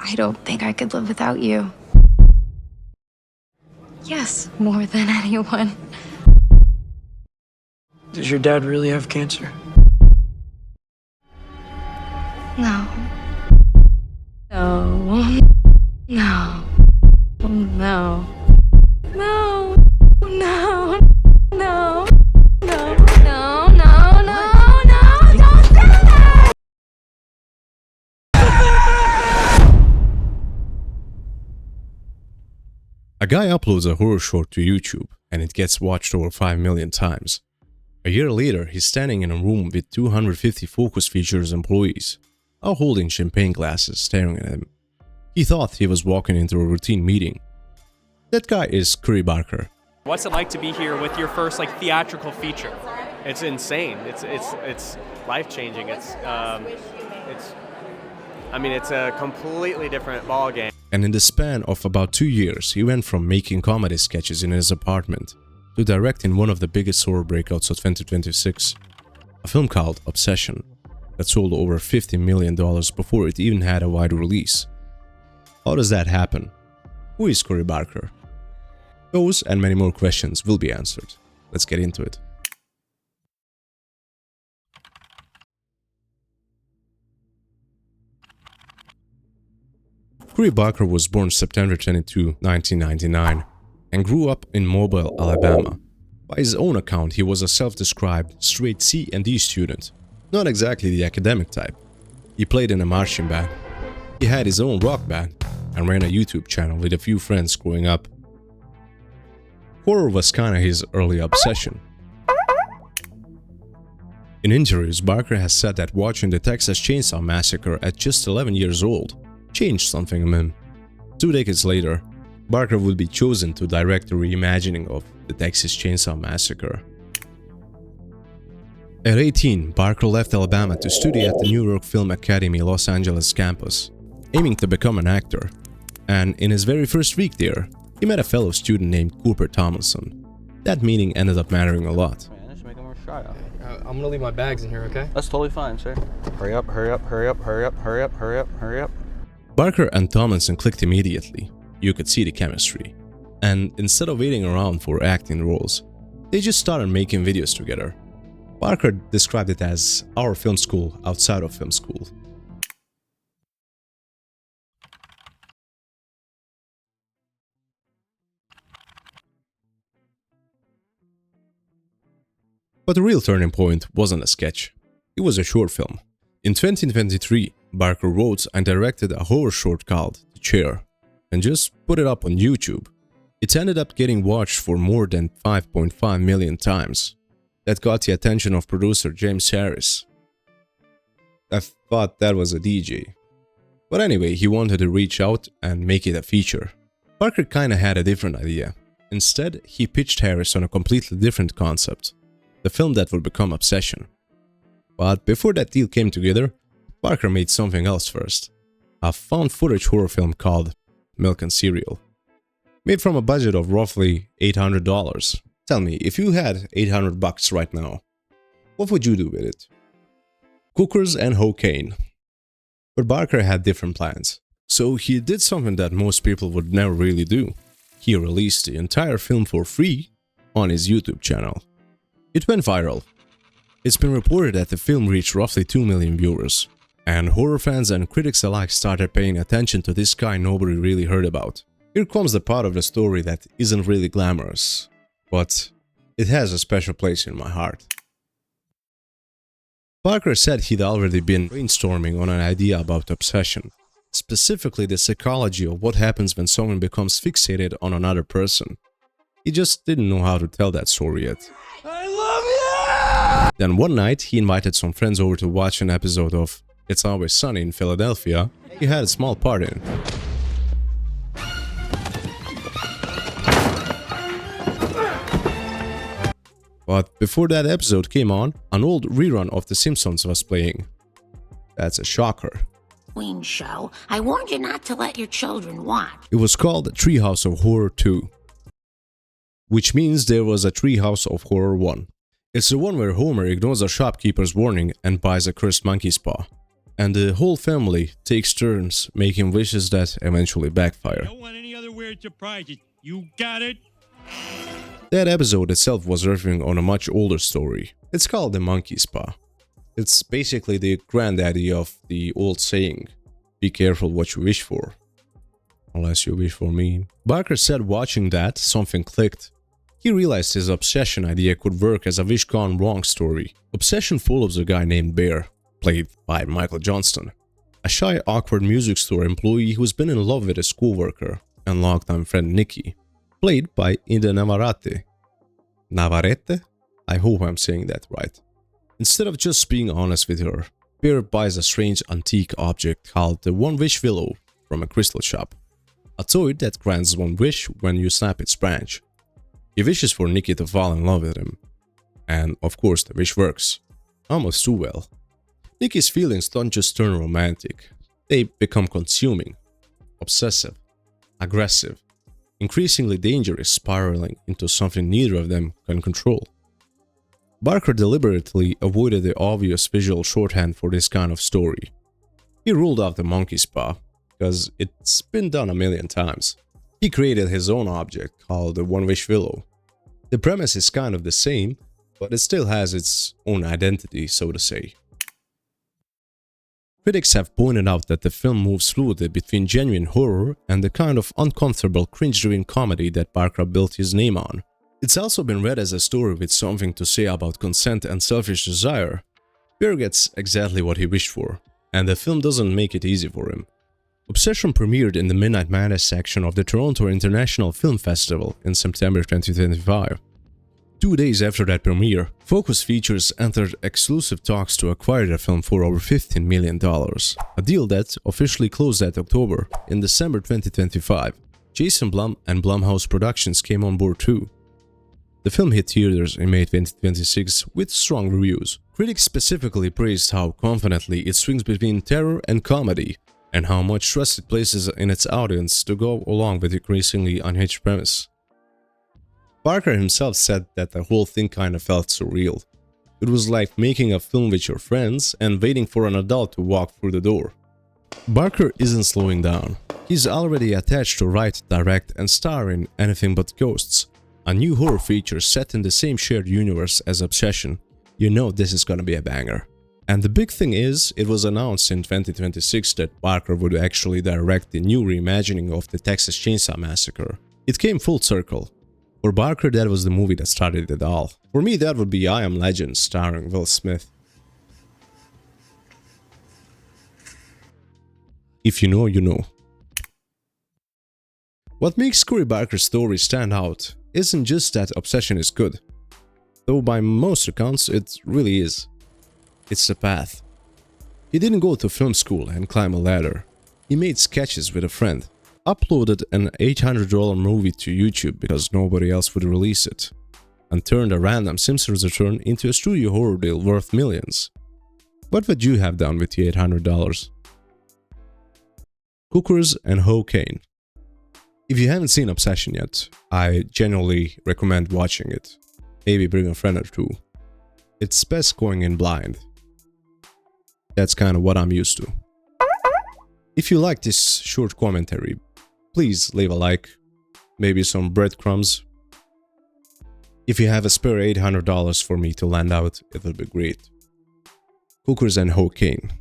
I don't think I could live without you. Yes, more than anyone. Does your dad really have cancer? No. No. No. No. No. No. No. No. No. No. No. Don't say that! A guy uploads a horror short to YouTube and it gets watched over 5 million times. A year later, he's standing in a room with 250 Focus Features employees, all holding champagne glasses staring at him. He thought he was walking into a routine meeting. That guy is Curry Barker. What's it like to be here with your first theatrical feature? It's insane. It's life-changing. It's a completely different ballgame. And in the span of about 2 years, he went from making comedy sketches in his apartment to directing one of the biggest horror breakouts of 2026, a film called Obsession that sold over $50 million before it even had a wide release. How does that happen? Who is Curry Barker? Those and many more questions will be answered. Let's get into it. Curry Barker was born September 22, 1999 and grew up in Mobile, Alabama. By his own account, he was a self-described straight C and D student, not exactly the academic type. He played in a marching band. He had his own rock band and ran a YouTube channel with a few friends growing up. Horror was kinda his early obsession. In interviews, Barker has said that watching the Texas Chainsaw Massacre at just 11 years old changed something in him. 2 decades later, Barker would be chosen to direct a reimagining of the Texas Chainsaw Massacre. At 18, Barker left Alabama to study at the New York Film Academy Los Angeles campus, aiming to become an actor. And in his very first week there, he met a fellow student named Cooper Tomlinson. That meeting ended up mattering a lot. Man, just making more shot out. I'm gonna leave my bags in here, okay? That's totally fine, sir. Hurry up, hurry up, hurry up, hurry up, hurry up, hurry up, hurry up. Barker and Tomlinson clicked immediately. You could see the chemistry. And instead of waiting around for acting roles, they just started making videos together. Barker described it as our film school outside of film school. But the real turning point wasn't a sketch. It was a short film. In 2023, Barker wrote and directed a horror short called The Chair and just put it up on YouTube. It ended up getting watched for more than 5.5 million times. That got the attention of producer James Harris. I thought that was a DJ. But anyway, he wanted to reach out and make it a feature. Barker kinda had a different idea. Instead, he pitched Harris on a completely different concept. The film that would become Obsession. But before that deal came together, Barker made something else first. A found footage horror film called Milk and Cereal. Made from a budget of roughly $800. Tell me, if you had $800 right now, what would you do with it? Cookers and cocaine. But Barker had different plans. So he did something that most people would never really do. He released the entire film for free on his YouTube channel. It went viral. It's been reported that the film reached roughly 2 million viewers, and horror fans and critics alike started paying attention to this guy nobody really heard about. Here comes the part of the story that isn't really glamorous, but it has a special place in my heart. Barker said he'd already been brainstorming on an idea about obsession, specifically the psychology of what happens when someone becomes fixated on another person. He just didn't know how to tell that story yet. I love you! Then one night, he invited some friends over to watch an episode of It's Always Sunny in Philadelphia. He had a small part in it. But before that episode came on, an old rerun of The Simpsons was playing. That's a shocker. Queen show. I warned you not to let your children watch. It was called Treehouse of Horror 2. Which means there was a Treehouse of Horror 1. It's the one where Homer ignores a shopkeeper's warning and buys a cursed monkey's paw. and the whole family takes turns making wishes that eventually backfire. Don't want any other weird surprises. You got it? That episode itself was referring on a much older story. It's called The Monkey Spa. It's basically the granddaddy of the old saying, be careful what you wish for. Unless you wish for me. Barker said watching that, something clicked. He realized his obsession idea could work as a wish gone wrong story. Obsession follows a guy named Bear, played by Michael Johnston, a shy, awkward music store employee who's been in love with his coworker and longtime friend Nikki, played by Ida Navarrete. Navarrete? I hope I'm saying that right. Instead of just being honest with her, Bear buys a strange antique object called the One Wish Willow from a crystal shop. A toy that grants one wish when you snap its branch. He wishes for Nikki to fall in love with him. And of course the wish works. Almost too well. Nikki's feelings don't just turn romantic. They become consuming, obsessive, aggressive, increasingly dangerous, spiraling into something neither of them can control. Barker deliberately avoided the obvious visual shorthand for this kind of story. He ruled out the monkey spa, because it's been done a million times. He created his own object called the One Wish Willow. The premise is kind of the same, but it still has its own identity, so to say. Critics have pointed out that the film moves fluidly between genuine horror and the kind of uncomfortable cringe-driven comedy that Barker built his name on. It's also been read as a story with something to say about consent and selfish desire. Bear gets exactly what he wished for, and the film doesn't make it easy for him. Obsession premiered in the Midnight Madness section of the Toronto International Film Festival in September 2025. 2 days after that premiere, Focus Features entered exclusive talks to acquire the film for over $15 million, a deal that officially closed that October. In December 2025, Jason Blum and Blumhouse Productions came on board too. The film hit theaters in May 2026 with strong reviews. Critics specifically praised how confidently it swings between terror and comedy, and how much trust it places in its audience to go along with the increasingly unhinged premise. Barker himself said that the whole thing kinda felt surreal. It was like making a film with your friends and waiting for an adult to walk through the door. Barker isn't slowing down. He's already attached to write, direct, and star in Anything But Ghosts, a new horror feature set in the same shared universe as Obsession. You know this is gonna be a banger. And the big thing is, it was announced in 2026 that Barker would actually direct the new reimagining of the Texas Chainsaw Massacre. It came full circle. For Barker, that was the movie that started it all. For me, that would be I Am Legend starring Will Smith. If you know, you know. What makes Cory Barker's story stand out isn't just that Obsession is good, though by most accounts it really is. It's the path. He didn't go to film school and climb a ladder. He made sketches with a friend, uploaded an $800 movie to YouTube because nobody else would release it, and turned a random Simpsons return into a studio horror deal worth millions. What would you have done with the $800? Cookers and Cocaine. If you haven't seen Obsession yet, I genuinely recommend watching it. Maybe bring a friend or two. It's best going in blind. That's kind of what I'm used to. If you like this short commentary, please leave a like, maybe some breadcrumbs. If you have a spare $800 for me to lend out, it would be great. Cookers and Cocaine.